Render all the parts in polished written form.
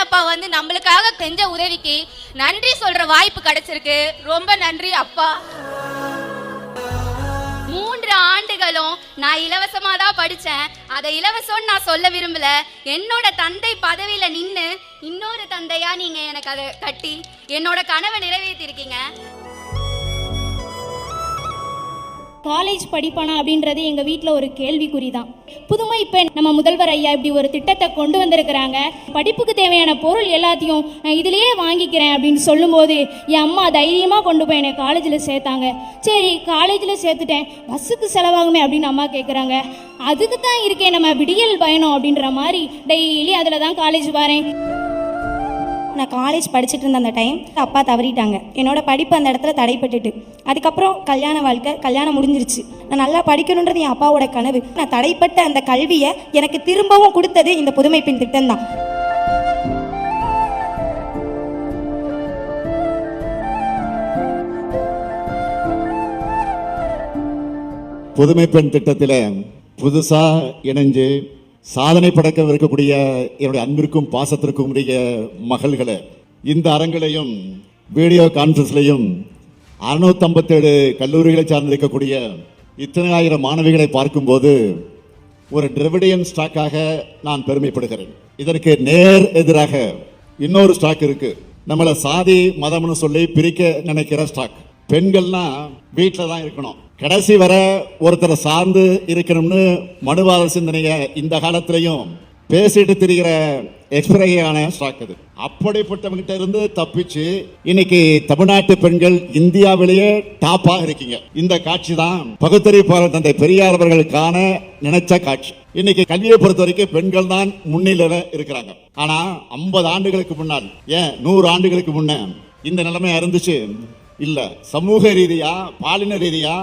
அப்பா வந்து நம்மளுக்காக செஞ்ச உதவிக்கு நன்றி சொல்ற வாய்ப்பு கிடைச்சிருக்கு. ரொம்ப நன்றி அப்பா. 3 ஆண்டுகளும் நான் இலவசமா தான் படிச்சேன். அதை இலவசம்னு நான் சொல்ல விரும்பல. என்னோட தந்தை பதவியில நின்று இன்னொரு தந்தையா நீங்க எனக்கு அதை கட்டி என்னோட கனவை நிறைவேற்றிருக்கீங்க. காலேஜ் படிப்பானா அப்படின்றது எங்கள் வீட்டில் ஒரு கேள்விக்குறி தான். புதுமை பெண் நம்ம முதல்வர் ஐயா இப்படி ஒரு திட்டத்தை கொண்டு வந்திருக்கிறாங்க. படிப்புக்கு தேவையான பொருள் எல்லாத்தையும் நான் இதிலேயே வாங்கிக்கிறேன் அப்படின்னு சொல்லும்போது என் அம்மா தைரியமாக கொண்டு போய் என்னை காலேஜில் சேர்த்தாங்க. சரி, காலேஜில் சேர்த்துட்டேன், பஸ்ஸுக்கு செலவாகுமே அப்படின்னு அம்மா கேட்குறாங்க. அதுக்கு தான் இருக்கேன் நம்ம விடியல் பயணம் அப்படின்ற மாதிரி டெய்லி அதில் தான் காலேஜ் வரேன். நான் காலேஜ் படிச்சுட்டு இருந்த அந்த டைம் அப்பா தவறிட்டாங்க. என்னோட படிப்பு அந்த இடத்துல தடைப்பட்டுட்டு, அதுக்கப்புறம் கல்யாண வாழ்க்கை, கல்யாணம் முடிஞ்சிருச்சு. நான் நல்லா படிக்கணுன்றது என் அப்பாவோட கனவு. நான் தடைப்பட்ட அந்த கல்வியை எனக்கு திரும்பவும் கொடுத்தது இந்த புதுமை பெண் திட்டம் தான். புதுமை பெண் திட்டத்தில் புதுசா இணைஞ்சு சாதனை படைக்க இருக்கக்கூடிய என்னுடைய அன்பிற்கும் பாசத்திற்கும் உடைய மகள்களை இந்த அரங்கிலையும் வீடியோ கான்ஃபரன்ஸ்லையும் 657 கல்லூரிகளை சார்ந்திருக்கக்கூடிய இத்தனை ஆயிரம் மாணவிகளை பார்க்கும்போது ஒரு டிரெவிடியன் ஸ்டாக்காக நான் பெருமைப்படுகிறேன். இதற்கு நேர் எதிராக இன்னொரு ஸ்டாக் இருக்கு. நம்மளை சாதி மதம்னு சொல்லி பிரிக்க நினைக்கிற ஸ்டாக். பெண்கள்னா வீட்டில் தான் இருக்கணும், கடைசி வர ஒருத்தரை சார்ந்து இருக்கணும்னு மனுவாத சிந்தனைய இந்த காலத்திலையும் பேசிட்டு திரிகிற எக்ஸ்பிரையான ஸ்டாக் அது. அப்படிப்பட்டவங்கிட்ட இருந்து தப்பிச்சு இன்னைக்கு தமிழ்நாட்டு பெண்கள் இந்தியாவிலேயே டாப்பாக இருக்கீங்க. இந்த காட்சி தான் பகுத்தறிவாளர் தந்தை பெரியார் அவர்கள் காண நினைச்ச காட்சி. இன்னைக்கு கல்வியை பொறுத்த வரைக்கும் பெண்கள் தான் முன்னிலையில இருக்கிறாங்க. ஆனா 50 ஆண்டுகளுக்கு முன்னால், ஏன் 100 ஆண்டுகளுக்கு முன்ன இந்த நிலைமையா இருந்துச்சு இல்ல. சமூக ரீதியா, பாலின ரீதியா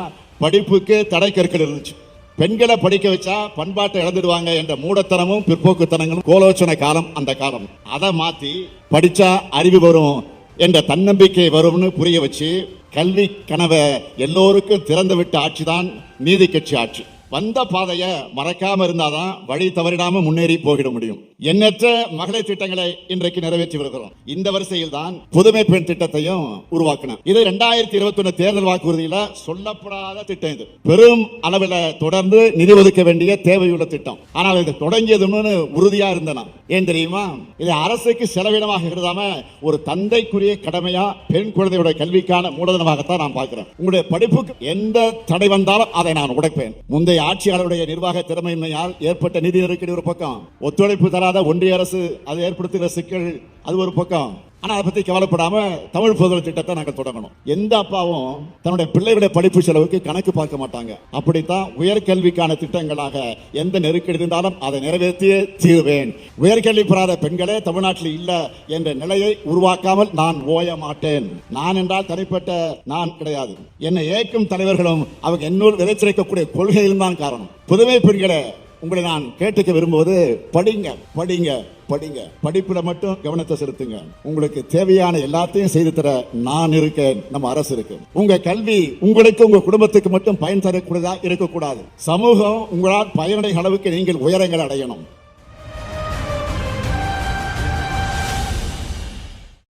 படிப்புக்கு தடை கற்கள் இருந்துச்சு. பெண்களை படிக்க வச்சா பண்பாட்டை இழந்துடுவாங்க என்ற மூடத்தனமும் பிற்போக்குத்தனங்களும் கோலோச்சனை காலம் அந்த காலம். அதை மாத்தி படிச்சா அறிவு வரும் என்ற தன்னம்பிக்கை வரும்னு புரிய வச்சு கல்வி கனவை எல்லோருக்கும் திறந்து விட்ட ஆட்சி தான் நீதி கட்சி ஆட்சி. வந்த பாதையை மறக்காம இருந்தாதான் வழி தவறிடாம முன்னேறி போகிட முடியும். எண்ணற்ற மகளிர் திட்டங்களை இன்றைக்கு நிறைவேற்றி வருகிறோம். இந்த வரிசையில் தான் புதுமை பெண் திட்டத்தையும் உருவாக்கணும். இது 2021 தேர்தல் வாக்குறுதியில சொல்லப்படாத திட்டம். இது பெரும் அளவில் தொடர்ந்து நிதி ஒதுக்க வேண்டிய தேவையுள்ள திட்டம். ஆனால் இது தொடங்கியதுன்னு உறுதியா இருந்தன. ஏன் தெரியுமா? இது அரசுக்கு செலவினமாக கருதாம ஒரு தந்தைக்குரிய கடமையா பெண் குழந்தையோட கல்விக்கான மூலதனமாகத்தான் நான் பார்க்கிறேன். உங்களுடைய படிப்புக்கு எந்த தடை வந்தாலும் அதை நான் உடைப்பேன். முந்தைய ஆட்சியாளருடைய நிர்வாக திறமையின்மையால் ஏற்பட்ட நிதி நெருக்கடி ஒரு பக்கம், ஒத்துழைப்பு தராத ஒன்றிய அரசு அது ஏற்படுத்துகிற சிக்கல் அது ஒரு பக்கம். ஆனா அதை பத்தி கவலைப்படாம தமிழ் புதல் திட்டத்தை நாங்கள் தொடங்கணும். எந்த அப்பாவும் தன்னுடைய பிள்ளைகளுடைய படிப்பு செலவுக்கு கணக்கு பார்க்க மாட்டாங்க. அப்படித்தான் உயர்கல்விக்கான திட்டங்களாக எந்த நெருக்கடி இருந்தாலும் அதை நிறைவேற்றியே தீர்வேன். உயர்கல்வி பெறாத பெண்களே தமிழ்நாட்டில் இல்ல என்ற நிலையை உருவாக்காமல் நான் ஓய மாட்டேன். நான் என்றால் தனிப்பட்ட நான் கிடையாது. என்னை ஏற்கும் தலைவர்களும் அவங்க என்னோடு விதைச்சிருக்கக்கூடிய கொள்கையிலும் தான் காரணம். புதுமை பெண்களை உங்களை நான் கேட்டுக்க விரும்புவது, படிங்க படிங்க படிங்க. படிப்புல மட்டும் கவனத்தை செலுத்துங்க. உங்களுக்கு தேவையான எல்லாத்தையும் செய்து தர நான் இருக்கேன், நம்ம அரசு இருக்கு. உங்க கல்வி உங்களுக்கு உங்க குடும்பத்துக்கு மட்டும் பயன் தரக்கூடியதா இருக்கக்கூடாது. சமூகம் உங்களால் பயனடைய அளவுக்கு நீங்கள் உயரங்கள் அடையணும்.